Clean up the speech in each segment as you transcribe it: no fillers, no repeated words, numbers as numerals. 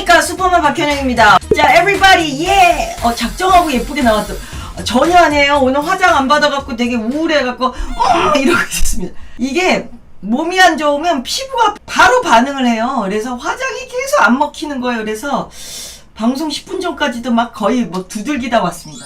안녕하십니까, 슈퍼맨 박현영입니다. 자, everybody, 예! 작정하고 예쁘게 나왔어. 전혀 아니에요. 오늘 화장 안 받아갖고 되게 우울해갖고 이러고 있었습니다. 이게 몸이 안 좋으면 피부가 바로 반응을 해요. 그래서 화장이 계속 안 먹히는 거예요. 그래서 방송 10분 전까지도 막 거의 뭐 두들기다 왔습니다.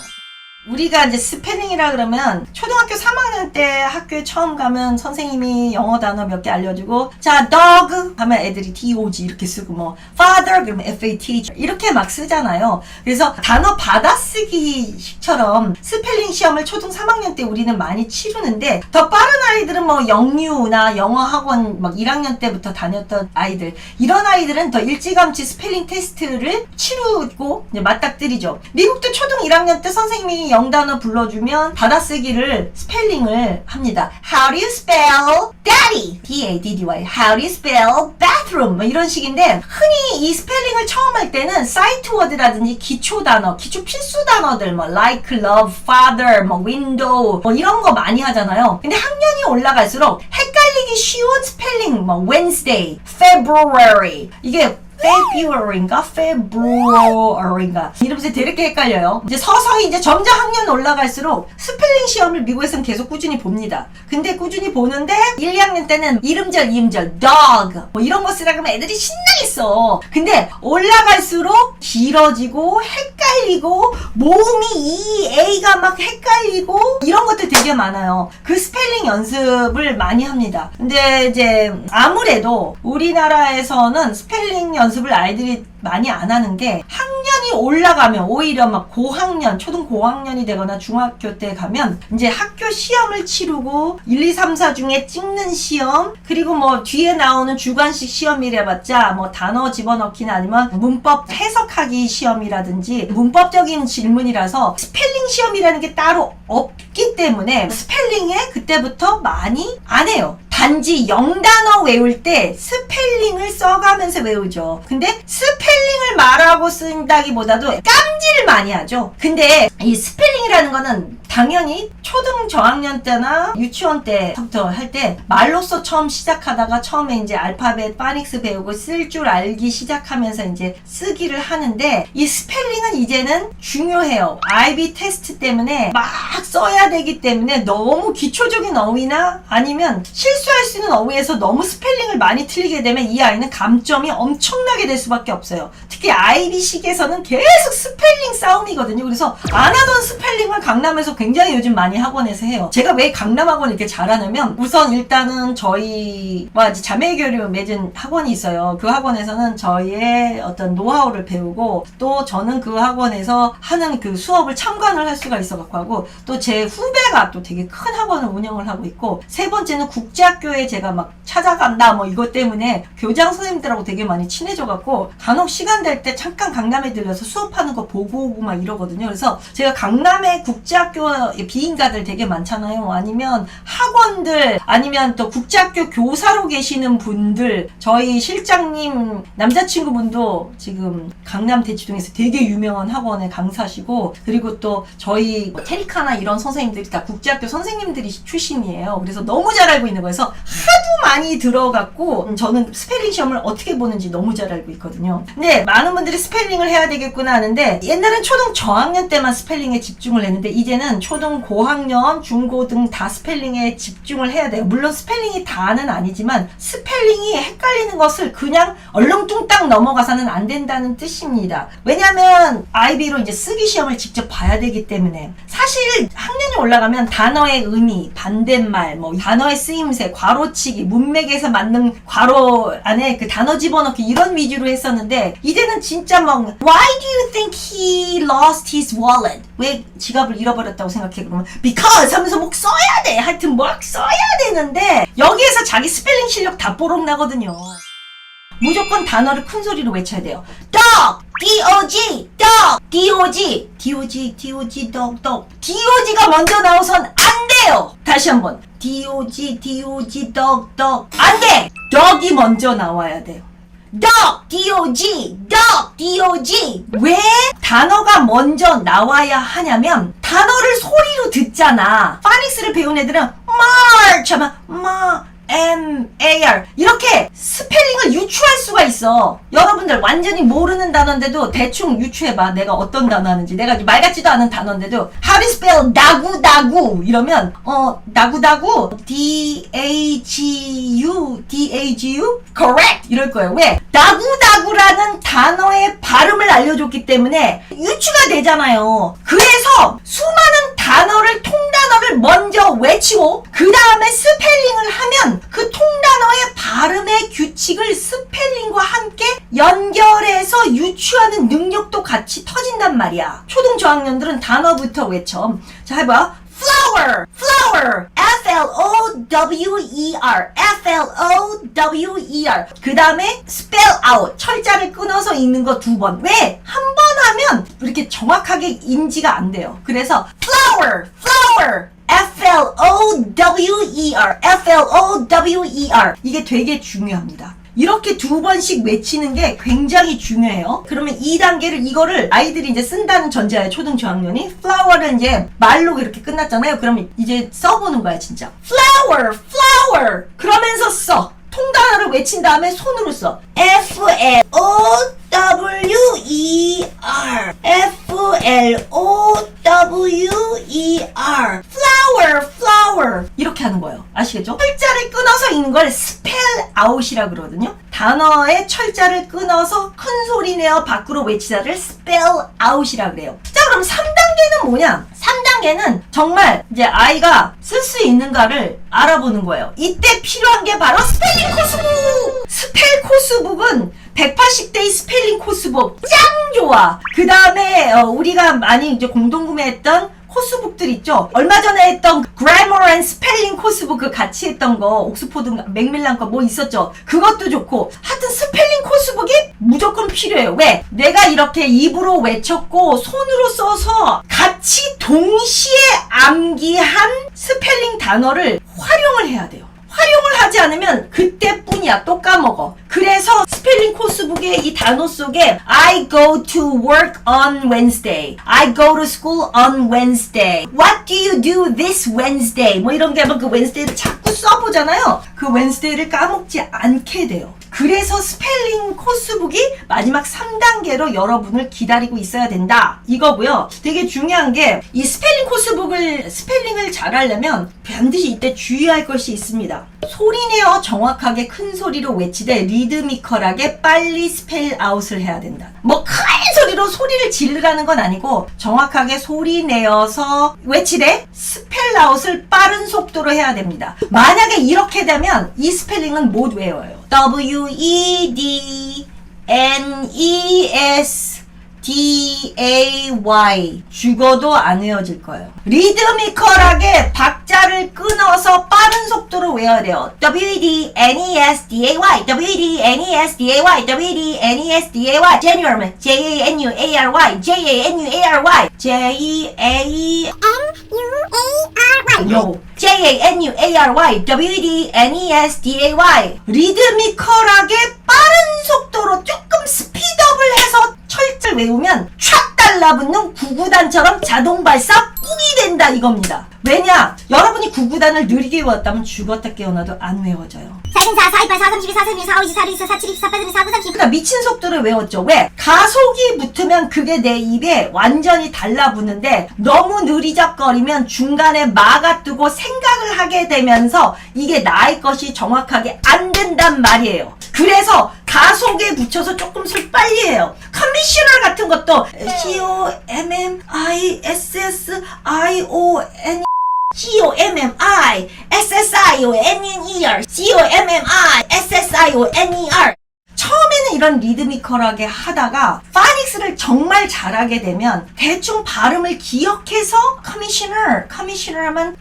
우리가 이제 스페링이라 그러면 초등학교 3학년 때 학교에 처음 가면 선생님이 영어 단어 몇 개 알려주고, 자, dog 하면 애들이 dog 이렇게 쓰고, 뭐 father 그러면 fat 이렇게 막 쓰잖아요. 그래서 단어 받아쓰기처럼 스펠링 시험을 초등 3학년 때 우리는 많이 치르는데, 더 빠른 아이들은 뭐 영유나 영어 학원 막 1학년 때부터 다녔던 아이들, 이런 아이들은 더 일찌감치 스펠링 테스트를 치르고 이제 맞닥뜨리죠. 미국도 초등 1학년 때 선생님이 영단어 불러주면 받아쓰기를 스펠링을 합니다. How do you spell daddy? D-A-D-D-Y. How do you spell bathroom? 뭐 이런 식인데, 흔히 이 스펠링을 처음 할 때는 사이트 워드라든지 기초 단어, 기초 필수 단어들 뭐 like, love, father, 뭐 window 뭐 이런 거 많이 하잖아요. 근데 학년이 올라갈수록 헷갈리기 쉬운 스펠링, 뭐 Wednesday, February, 이게 February인가? February인가? 이러면서 되게 헷갈려요. 이제 서서히 이제 점점 학년 올라갈수록 스펠링 시험을 미국에서는 계속 꾸준히 봅니다. 근데 꾸준히 보는데 1, 2학년 때는 이름절, 이음절, dog 뭐 이런 거 쓰라 그러면 애들이 신나게 써. 근데 올라갈수록 길어지고 헷갈리고 모음이 E, A가 막 헷갈리고 이런 것들 되게 많아요. 그 스펠링 연습을 많이 합니다. 근데 이제 아무래도 우리나라에서는 스펠링 연습을 아이들이 많이 안 하는 게, 학년이 올라가면 오히려 막 고학년, 초등 고학년이 되거나 중학교 때 가면 이제 학교 시험을 치르고 1, 2, 3, 4 중에 찍는 시험, 그리고 뭐 뒤에 나오는 주관식 시험이래봤자 뭐 단어 집어넣기나 아니면 문법 해석하기 시험이라든지 문법적인 질문이라서 스펠링 시험이라는 게 따로 없기 때문에 스펠링에 그때부터 많이 안 해요. 단지 영단어 외울 때 스펠링을 써가면서 외우죠. 근데 스펠링을 말하고 쓴다기보다도 깜지를 많이 하죠. 근데 이 스펠링이라는 거는 당연히 초등 저학년 때나 유치원 때부터 할 때 말로써 처음 시작하다가 처음에 이제 알파벳, 파닉스 배우고 쓸 줄 알기 시작하면서 이제 쓰기를 하는데, 이 스펠링은 이제는 중요해요. IB 테스트 때문에 막 써야 되기 때문에 너무 기초적인 어휘나 아니면 실수할 수 있는 어휘에서 너무 스펠링을 많이 틀리게 되면 이 아이는 감점이 엄청나게 될 수밖에 없어요. 특히 IB식에서는 계속 스펠링 싸움이거든요. 그래서 안 하던 스펠링을 강남에서 굉장히 요즘 많이 학원에서 해요. 제가 왜 강남 학원 이렇게 잘하냐면, 우선 일단은 저희와 자매교류 맺은 학원이 있어요. 그 학원에서는 저희의 어떤 노하우를 배우고, 또 저는 그 학원에서 하는 그 수업을 참관을 할 수가 있어갖고 하고, 또 제 후배가 또 되게 큰 학원을 운영을 하고 있고, 세 번째는 국제학교에 제가 막 찾아간다 뭐 이것 때문에 교장 선생님들하고 되게 많이 친해져갖고 간혹 시간 될 때 잠깐 강남에 들려서 수업하는 거 보고 오고 막 이러거든요. 그래서 제가 강남에 국제학교 비인가들 되게 많잖아요. 아니면 학원들, 아니면 또 국제학교 교사로 계시는 분들, 저희 실장님 남자친구분도 지금 강남 대치동에서 되게 유명한 학원에 강사시고, 그리고 또 저희 테리카나 이런 선생님들이 다 국제학교 선생님들이 출신이에요. 그래서 너무 잘 알고 있는 거여서 하도 많이 들어갔고, 저는 스펠링 시험을 어떻게 보는지 너무 잘 알고 있거든요. 근데 많은 분들이 스펠링을 해야 되겠구나 하는데, 옛날엔 초등 저학년 때만 스펠링에 집중을 했는데 이제는 초등 고학년, 중고등 다 스펠링에 집중을 해야 돼요. 물론 스펠링이 다는 아니지만 스펠링이 헷갈리는 것을 그냥 얼렁뚱땅 넘어가서는 안 된다는 뜻입니다. 왜냐면 IB로 이제 쓰기 시험을 직접 봐야 되기 때문에. 사실 학년이 올라가면 단어의 의미, 반대말, 뭐 단어의 쓰임새, 괄호치기, 문맥에서 맞는 괄호 안에 그 단어 집어넣기 이런 위주로 했었는데, 이제는 진짜 막 Why do you think he lost his wallet? 왜 지갑을 잃어버렸다고 생각해? 그러면 because 하면서 뭐 써야 돼. 하여튼 막 써야 되는데 여기에서 자기 스펠링 실력 다 뽀록 나거든요. 무조건 단어를 큰 소리로 외쳐야 돼요. dog, D-O-G, dog, D-O-G, D-O-G, D-O-G, dog, dog. D-O-G가 먼저 나오선 안 돼요. 다시 한번. D-O-G, D-O-G, dog, dog. 안 돼! dog이 먼저 나와야 돼요. dog, D-O-G, dog, D-O-G. 왜 단어가 먼저 나와야 하냐면, 단어를 소리로 듣잖아. 파닉스를 배운 애들은 march 하면 M-A-R 이렇게 스펠링을 유추할 수가 있어. 여러분들 완전히 모르는 단어인데도 대충 유추해봐. 내가 어떤 단어 하는지. 내가 말 같지도 않은 단어인데도 How to spell 다구다구 이러면 다구다구 D-A-G-U D-A-G-U correct 이럴 거예요. 왜? 다구다구라는 단어의 발음을 알려줬기 때문에 유추가 되잖아요. 그래서 수많은 단어를 통단어를 먼저 외치고 그 다음에 스펠링을 하면 그 통단어의 발음의 규칙을 스펠링과 함께 연결해서 유추하는 능력도 같이 터진단 말이야. 초등 저학년들은 단어부터 외쳐. 자, 해봐. flower, flower, F-L-O-W-E-R, F-L-O-W-E-R. 그 다음에 spell out, 철자를 끊어서 읽는 거 2번. 왜? 한 번 하면 이렇게 정확하게 인지가 안 돼요. 그래서 flower, flower, F-L-O-W-E-R, F-L-O-W-E-R. 이게 되게 중요합니다. 이렇게 2번씩 외치는 게 굉장히 중요해요. 그러면 2단계를 이거를 아이들이 이제 쓴다는 전제하에 초등 저학년이 flower를 이제 말로 이렇게 끝났잖아요. 그러면 이제 써보는 거야 진짜. flower, flower 그러면서 써. 통단어를 외친 다음에 손으로 써. F-L-O-W-E-R F-L-O-W-E-R flower, flower 이렇게 하는 거예요. 아시겠죠? 철자를 끊어서 읽는 걸 spell out이라 그러거든요. 단어의 철자를 끊어서 큰 소리 내어 밖으로 외치다를 spell out이라 그래요. 자, 그럼 3단계는 뭐냐? 3단계는 정말 이제 아이가 쓸 수 있는가를 알아보는 거예요. 이때 필요한 게 바로 스펠링 코스북! 스펠 코스북은 180대의 스펠링 코스북 짱 좋아. 그 다음에 우리가 많이 이제 공동구매했던 코스북들 있죠. 얼마 전에 했던 Grammar and Spelling 코스북 그 같이 했던 거 옥스포드 맥밀란 거 뭐 있었죠. 그것도 좋고 하여튼 스펠링 코스북이 무조건 필요해요. 왜? 내가 이렇게 입으로 외쳤고 손으로 써서 같이 동시에 암기한 스펠링 단어를 활용을 해야 돼요. 활용을 하지 않으면 그때뿐이야. 또 까먹어. 그래서 스펠링 코스북의 이 단어 속에 I go to work on Wednesday. I go to school on Wednesday. What do you do this Wednesday? 뭐 이런 게 하면 그 Wednesday를 자꾸 써보잖아요. 그 Wednesday를 까먹지 않게 돼요. 그래서 스펠링 코스북이 마지막 3단계로 여러분을 기다리고 있어야 된다. 이거고요. 되게 중요한 게 이 스펠링 코스북을 스펠링을 잘하려면 반드시 이때 주의할 것이 있습니다. 소리내어 정확하게 큰 소리로 외치되 리드미컬하게 빨리 스펠 아웃을 해야 된다. 뭐 큰 소리로 소리를 지르라는 건 아니고 정확하게 소리내어서 외치되 스펠 아웃을 빠른 속도로 해야 됩니다. 만약에 이렇게 되면 이 스펠링은 못 외워요. W-E-D-N-E-S-D-A-Y 죽어도 안 외워질 거예요. 리드미컬하게 박자를 끊어서 빠른 속도로 외워야 돼요. W-E-D-N-E-S-D-A-Y W-E-D-N-E-S-D-A-Y W-E-D-N-E-S-D-A-Y January J-A-N-U-A-R-Y J-A-N-U-A-R-Y J-A-N-U-A-R-Y J-A-N-U-A-R-Y W-E-D-N-E-S-D-A-Y 리드미컬하게 빠른 속도로 조금 스피드업을 해서 철자를 외우면 촥 달라붙는 구구단처럼 자동 발사 꾹이 된다 이겁니다. 왜냐? 여러분이 구구단을 느리게 외웠다면 죽었다 깨어나도 안 외워져요. 424, 428, 432, 432, 452, 424, 472, 482, 493, 그러니까 미친 속도를 외웠죠. 왜? 가속이 붙으면 그게 내 입에 완전히 달라붙는데 너무 느리적거리면 중간에 막아두고 생각을 하게 되면서 이게 나의 것이 정확하게 안 된단 말이에요. 그래서 가속에 붙여서 조금씩 빨리 해요. 컨디셔너 같은 것도 C-O-M-M-I-S-S-I-O-N C-O-M-M-I-S-S-I-O-N-N-E-R C-O-M-M-I-S-S-I-O-N-E-R 처음에는 이런 리드미컬하게 하다가 파닉스를 정말 잘하게 되면 대충 발음을 기억해서 커미셔너 하면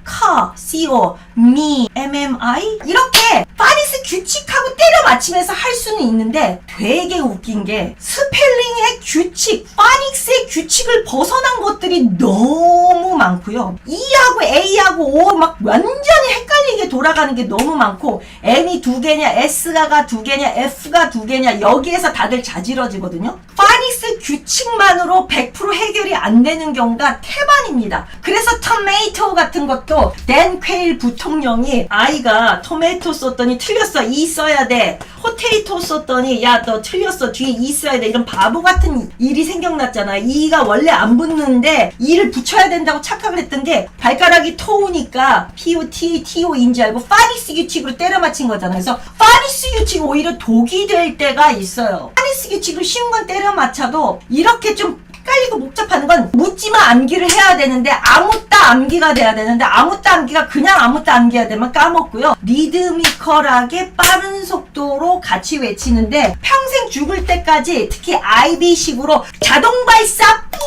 C-O, me, M-M-I 이렇게 파닉스 규칙하고 때려 맞추면서 할 수는 있는데 되게 웃긴 게 스펠링의 규칙, 파닉스의 규칙을 벗어난 것들이 너무 많고요. E하고 A하고 O 막 완전히 헷갈리게 돌아가는 게 너무 많고, N이 2개냐, S가 2개냐, F가 2개냐, 여기에서 다들 자지러지거든요. 파닉스 규칙만으로 100% 해결이 안 되는 경우가 태반입니다. 그래서 토메이토 같은 것도 댄 퀘일 부통령이 아이가 토메이토 썼더니 틀렸어, E 써야 돼. 포테이토 썼더니 야 너 틀렸어, 뒤에 E 써야 돼. 이런 바보 같은 일이 생겨났잖아. E가 원래 안 붙는데 E를 붙여야 된다고 착각을 했던 게 발가락이 토우니까 POTTO인 줄 알고 파리스 규칙으로 때려 맞힌 거잖아. 그래서 파리스 규칙이 오히려 독이 될 때가 있어요. 파리스 규칙으로 쉬운 건 때려 맞춰도 이렇게 좀 헷갈리고 복잡한 건 묻지마 암기를 해야 되는데 아무따 암기가 돼야 되는데 아무따 암기가 그냥 아무따 암기가 되면 까먹고요. 리드미컬하게 빠른 속도로 같이 외치는데 평생 죽을 때까지 특히 IB식으로 자동 발사 뿡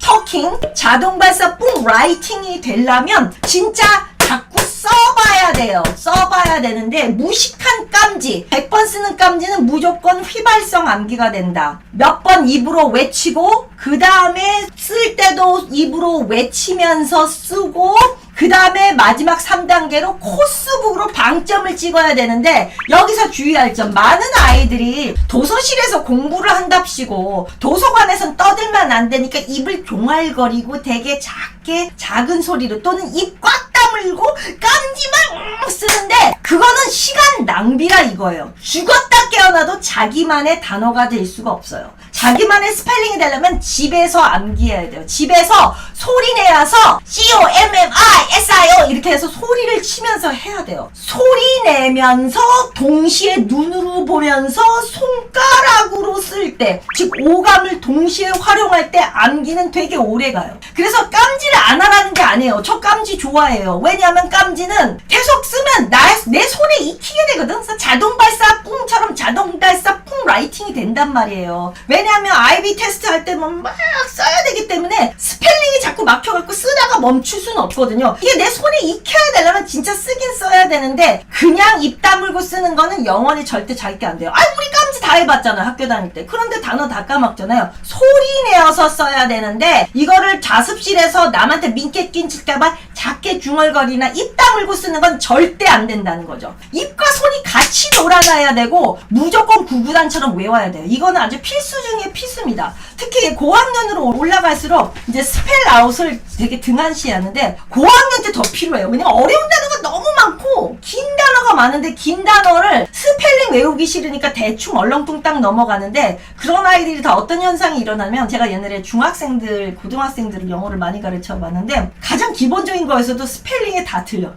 터킹, 자동 발사 뿡 라이팅이 되려면 진짜 자꾸 써봐야 돼요. 써봐야 되는데 무식한 깜지, 100번 쓰는 깜지는 무조건 휘발성 암기가 된다. 몇 번 입으로 외치고 그 다음에 쓸 때도 입으로 외치면서 쓰고 그 다음에 마지막 3단계로 코스북으로 방점을 찍어야 되는데 여기서 주의할 점, 많은 아이들이 도서실에서 공부를 한답시고 도서관에선 떠들면 안 되니까 입을 종알거리고 되게 작게 작은 소리로 또는 입 꽉 다물고 깜지만 쓰는데 그거는 시간 낭비라 이거예요. 죽었다 깨어나도 자기만의 단어가 될 수가 없어요. 자기만의 스펠링이 되려면 집에서 암기해야 돼요. 집에서 소리 내서 COMMISIO 이렇게 해서 소리를 치면서 해야 돼요. 소리 내면서 동시에 눈으로 보면서 손가락으로 쓸 때, 즉 오감을 동시에 활용할 때 암기는 되게 오래가요. 그래서 깜지를 안 하라는 게 아니에요. 저 깜지 좋아해요. 왜냐하면 깜지는 계속 쓰면 내 손에 익히게 되거든. 그래서 자동 발사 뿡처럼 자동 발사 뿡 라이팅이 된단 말이에요. 왜냐하면 IB 테스트 할 때만 막 써야 되기 때문에 스펠링이 자꾸 막혀갖고 쓰다가 멈출 수는 없거든요. 이게 내 손에 익혀야 되려면 진짜 쓰긴 써야 되는데 그냥 입 다물고 쓰는 거는 영원히 절대 잘게 안 돼요. 우리 깜지 다 해봤잖아요. 학교 다닐 때. 그런데 단어 다 까먹잖아요. 소리 내어서 써야 되는데 이거를 자습실에서 남한테 민폐 끼칠까봐 작게 중얼거리나 입 다물고 쓰는 건 절대 안 된다는 거죠. 입과 손이 같이 놀아놔야 되고 무조건 구구단처럼 외워야 돼요. 이거는 아주 필수 중에 필수입니다. 특히 고학년으로 올라갈수록 이제 스펠 아웃을 되게 등한시하는데 고학년 때 더 필요해요. 왜냐면 어려운 단어가 너무 많고 긴 단어가 많은데 긴 단어를 스펠링 외우기 싫으니까 대충 얼렁뚱땅 넘어가는데 그런 아이들이 다 어떤 현상이 일어나면 제가 옛날에 중학생들, 고등학생들을 영어를 많이 가르쳐 봤는데 가장 기본적인 거에서도 스펠링이 다 틀려.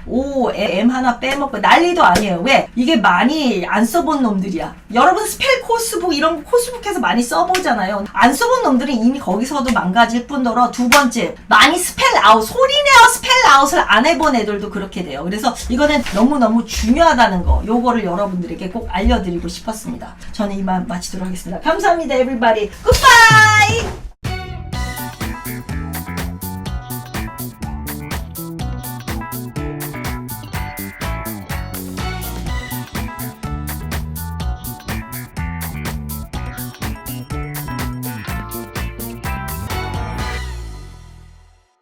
O, M 하나 빼먹고 난리도 아니에요. 왜? 이게 많이 안 써본 놈들이야. 여러분 스펠 코스북 이런 거 코스북에서 많이 써보잖아요. 안 써본 놈들은 이미 거기서도 망가질 뿐더러 두 번째, 많이 스펠 아웃, 소리 내어 스펠 아웃을 안 해본 애들도 그렇게 돼요. 그래서 이거는 너무너무 중요하다는 거, 요거를 여러분들에게 꼭 알려드리고 싶었습니다. 저는 이만 마치도록 하겠습니다. 감사합니다, everybody. 굿바이!